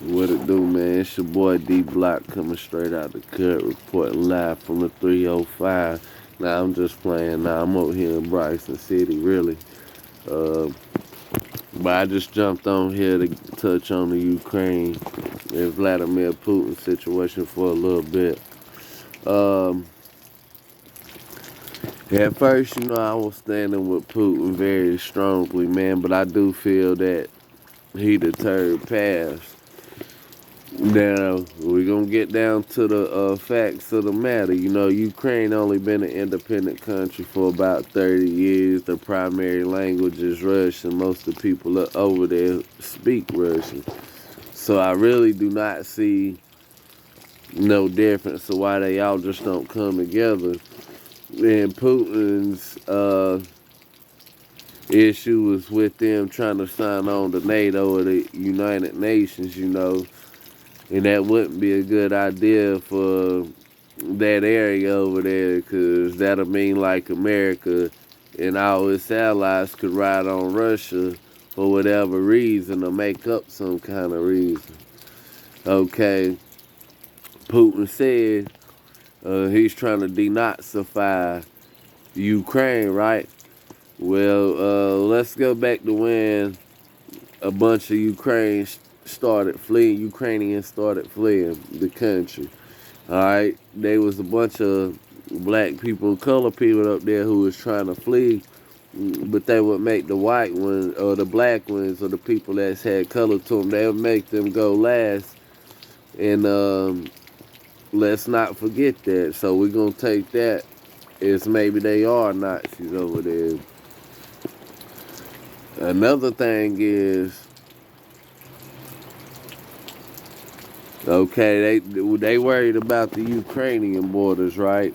What it do, man? It's your boy D Block coming straight out the cut, reporting live from the 305. Now I'm just playing. Now I'm over here in Bryson City, really. Uh, but I just jumped on here to touch on the Ukraine and Vladimir Putin situation for a little bit. Um, at first, I was standing with Putin very strongly, man. But I do feel that he deterred past. Now, we're going to get down to the facts of the matter. Ukraine only been an independent country for about 30 years. The primary language is Russian. Most of the people over there speak Russian. So I really do not see no difference of why they all just don't come together. And Putin's issue was with them trying to sign on to NATO or the United Nations. And that wouldn't be a good idea for that area over there, because that'll mean like America and all its allies could ride on Russia for whatever reason or make up some kind of reason. Okay, Putin said he's trying to denazify Ukraine, right? Well, let's go back to when a bunch of Ukrainians started fleeing the country. Alright, there was a bunch of black people, colored people up there who was trying to flee, but they would make the white ones or the black ones or the people that had color to them, they would make them go last. And let's not forget that. So we're gonna take that as maybe they are Nazis over there. Another thing is, okay, they worried about the Ukrainian borders, right?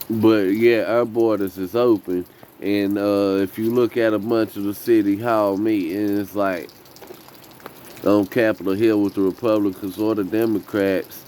But yeah, our borders is open, and if you look at a bunch of the city hall meetings, like on Capitol Hill with the Republicans or the Democrats,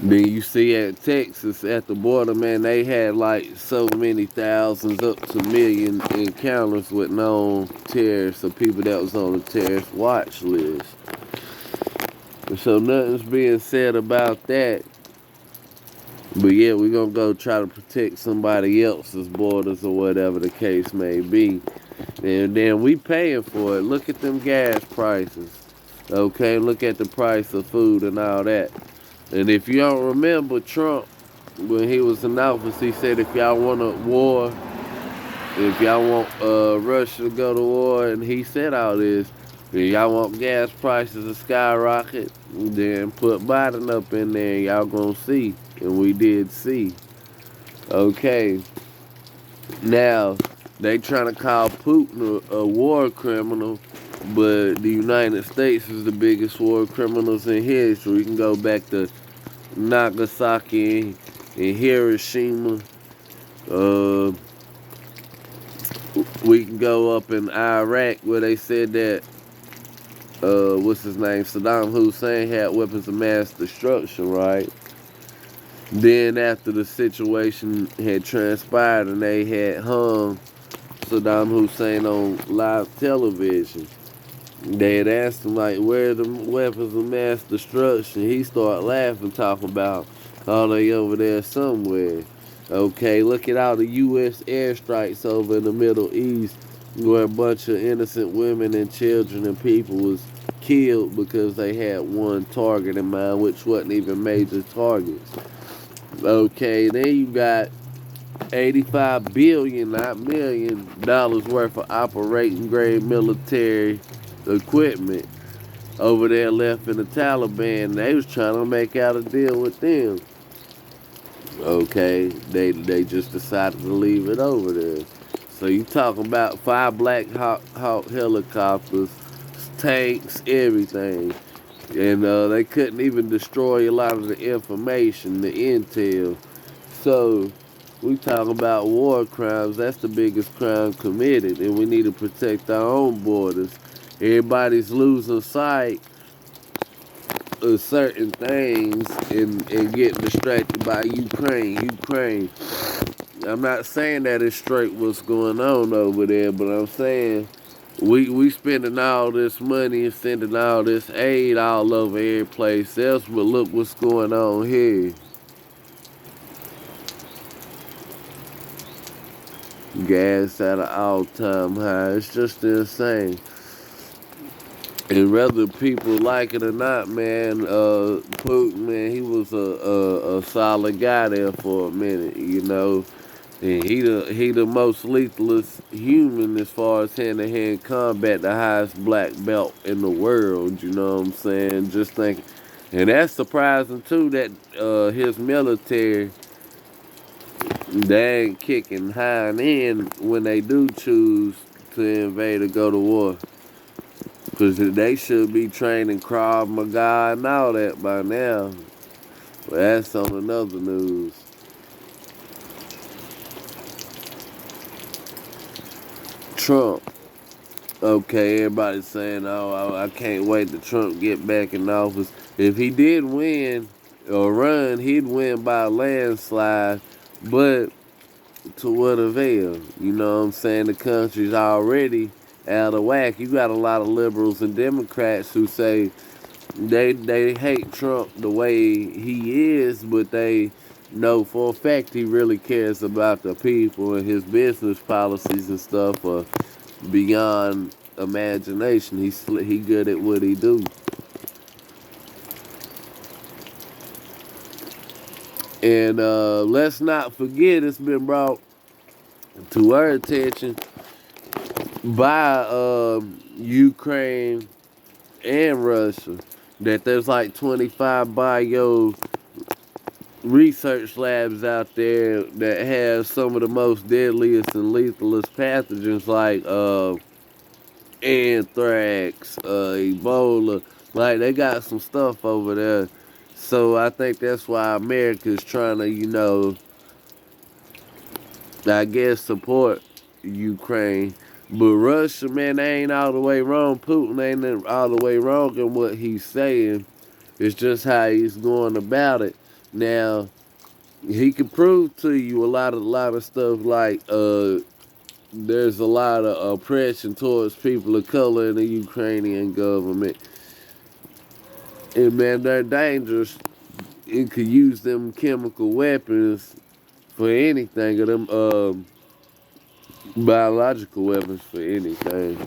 then you see at Texas at the border, man, they had like so many thousands, up to million encounters with known terrorists or people that was on the terrorist watch list. So nothing's being said about that. But yeah, we're going to go try to protect somebody else's borders or whatever the case may be. And then we paying for it. Look at them gas prices. Okay, look at the price of food and all that. And if you don't remember, Trump, when he was in office, he said if y'all want a war, if y'all want Russia to go to war, and he said all this, if y'all want gas prices to skyrocket, then put Biden up in there, y'all gonna see. And we did see. Okay. Now, they trying to call Putin a war criminal, but the United States is the biggest war criminals in history. We can go back to Nagasaki and Hiroshima. We can go up in Iraq where they said that what's his name, Saddam Hussein had weapons of mass destruction, right? Then after the situation had transpired and they had hung Saddam Hussein on live television, they had asked him, like, where are the weapons of mass destruction? He started laughing, talking about, oh, they over there somewhere. Okay, look at all the U.S. airstrikes over in the Middle East where a bunch of innocent women and children and people was killed because they had one target in mind, which wasn't even major targets. Okay, then you got $85 billion, not million, dollars worth of operating grade military equipment over there left in the Taliban. They was trying to make out a deal with them. Okay, they just decided to leave it over there. So you talking about 5 Black Hawk helicopters, tanks, everything. And they couldn't even destroy a lot of the information, the intel. So we talking about war crimes. That's the biggest crime committed, and we need to protect our own borders. Everybody's losing sight of certain things and getting distracted by Ukraine. I'm not saying that it's straight what's going on over there, but I'm saying We spending all this money and sending all this aid all over every place else, but look what's going on here. Gas at an all-time high. It's just insane. And whether people like it or not, man, Putin, man, he was a solid guy there for a minute, you know. And he the most lethalest human as far as hand-to-hand combat, the highest black belt in the world, you know what I'm saying? Just think, and that's surprising too that his military, they ain't kicking hind end when they do choose to invade or go to war. Because they should be training Krav Maga and all that by now. But that's on another news. Trump. Okay, everybody's saying, oh, I can't wait till Trump get back in office. If he did win or run, he'd win by a landslide. But to what avail? You know what I'm saying? The country's already out of whack. You got a lot of liberals and Democrats who say they hate Trump the way he is, but they know for a fact he really cares about the people, and his business policies and stuff are beyond imagination. He good at what he do. And let's not forget, it's been brought to our attention by Ukraine and Russia that there's like 25 bio research labs out there that have some of the most deadliest and lethalest pathogens like anthrax, Ebola. Like they got some stuff over there. So I think that's why America's trying to, I guess, support Ukraine. But Russia, man, they ain't all the way wrong. Putin ain't all the way wrong in what he's saying. It's just how he's going about it. Now, he can prove to you a lot of stuff like there's a lot of oppression towards people of color in the Ukrainian government. And man, they're dangerous. It could use them chemical weapons for anything, or them biological weapons for anything.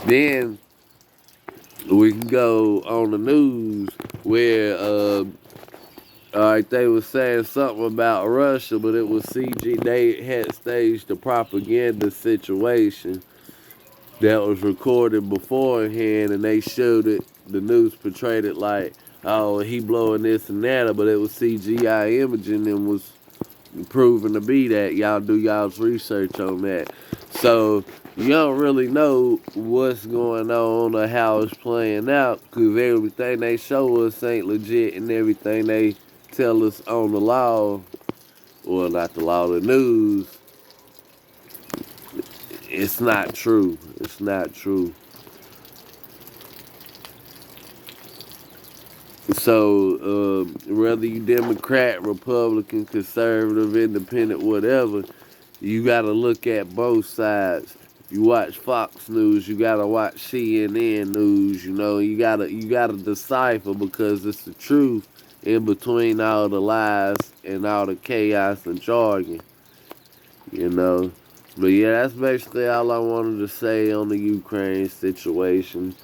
Then we can go on the news where alright, they were saying something about Russia, but it was CG. They had staged a propaganda situation that was recorded beforehand, and they showed it. The news portrayed it like, oh, he blowing this and that, but it was CGI imaging and was proven to be that. Y'all do y'all's research on that. So you don't really know what's going on or how it's playing out, because everything they show us ain't legit, and everything they tell us on the law, or not the law, the news, it's not true. It's not true. So, whether you Democrat, Republican, conservative, independent, whatever, you got to look at both sides. If you watch Fox News, you got to watch CNN News. You gotta decipher, because it's the truth in between all the lies and all the chaos and jargon. You know. But yeah, that's basically all I wanted to say on the Ukraine situation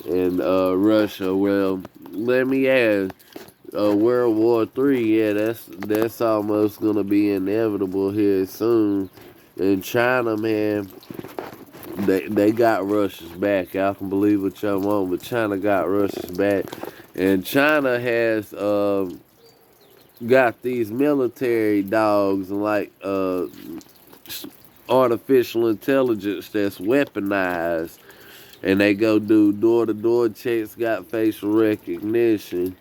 and Russia. Well, let me add, World War III. Yeah, that's almost gonna be inevitable here soon. And China, man, they got Russia's back. Y'all can believe what y'all want, but China got Russia's back, and China has got these military dogs and like artificial intelligence that's weaponized, and they go do door-to-door checks, got facial recognition.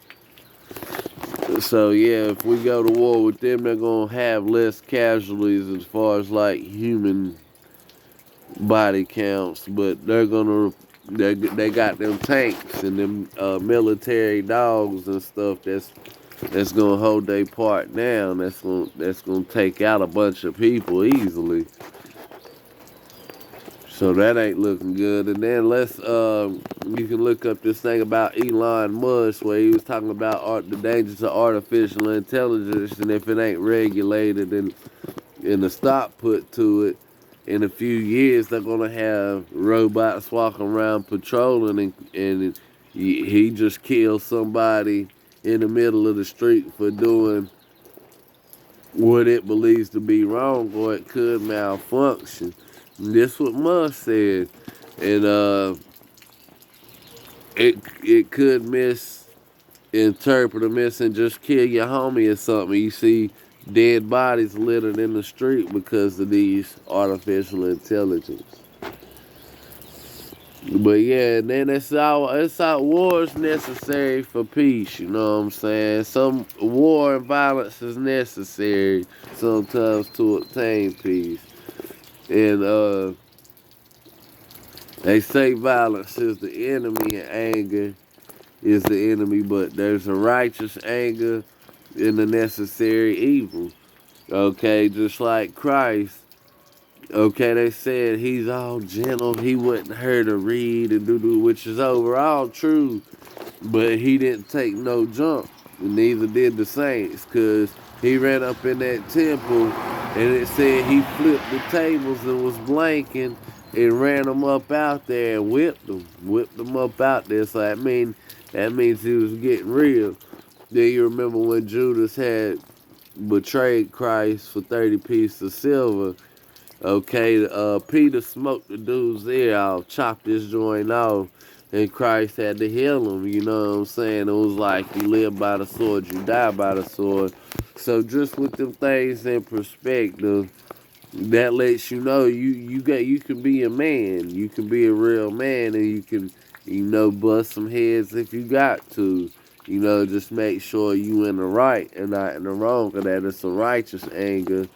So yeah, if we go to war with them, they're gonna have less casualties as far as like human body counts, but they got them tanks and them military dogs and stuff that's gonna hold their part down. That's gonna take out a bunch of people easily. So that ain't looking good. And then you can look up this thing about Elon Musk where he was talking about the dangers of artificial intelligence, and if it ain't regulated and a stop put to it, in a few years they're gonna have robots walking around patrolling, and he just killed somebody in the middle of the street for doing what it believes to be wrong, or it could malfunction. And this what Musk said, and it could misinterpret or miss and just kill your homie or something. You see dead bodies littered in the street because of these artificial intelligence. But yeah, and then it's our war's necessary for peace, you know what I'm saying? Some war and violence is necessary sometimes to obtain peace. And they say violence is the enemy and anger is the enemy, but there's a righteous anger and a necessary evil. Okay, just like Christ. Okay, they said he's all gentle, he wouldn't hurt a reed and do, which is overall true, but he didn't take no jump, and neither did the saints, because he ran up in that temple, and it said he flipped the tables and was blanking, and ran them up out there and whipped them up out there, so that means he was getting real. Then you remember when Judas had betrayed Christ for 30 pieces of silver. Okay, Peter smoked the dude's ear off, chopped his joint off, and Christ had to heal him, you know what I'm saying? It was like you live by the sword, you die by the sword. So just with them things in perspective, that lets you know you can be a man, you can be a real man, and you can, bust some heads if you got to. Just make sure you in the right and not in the wrong, and that it's a righteous anger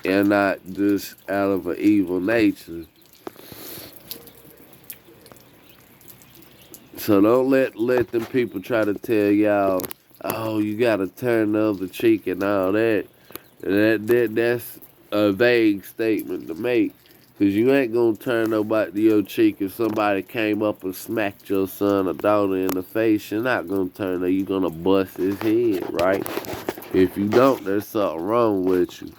and not just out of an evil nature. So don't let them people try to tell y'all, oh, you gotta turn the other cheek and all that. That's a vague statement to make. Cause you ain't gonna turn nobody to your cheek if somebody came up and smacked your son or daughter in the face. You're not gonna turn her, you're gonna bust his head, right? If you don't, there's something wrong with you.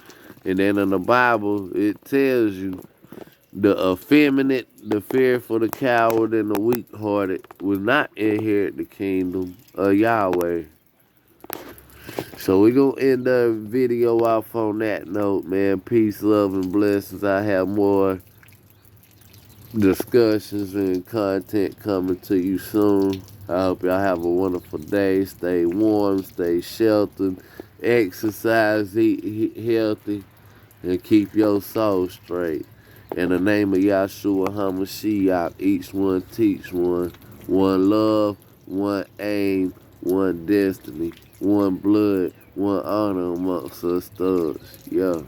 And then in the Bible, it tells you the effeminate, the fearful, the coward, and the weak-hearted will not inherit the kingdom of Yahweh. So we're going to end the video off on that note, man. Peace, love, and blessings. I have more discussions and content coming to you soon. I hope y'all have a wonderful day. Stay warm, stay sheltered, exercise, eat healthy, and keep your soul straight. In the name of Yahshua HaMashiach, each one teach one. One love, one aim, one destiny, one blood, one honor amongst us thugs. Yeah.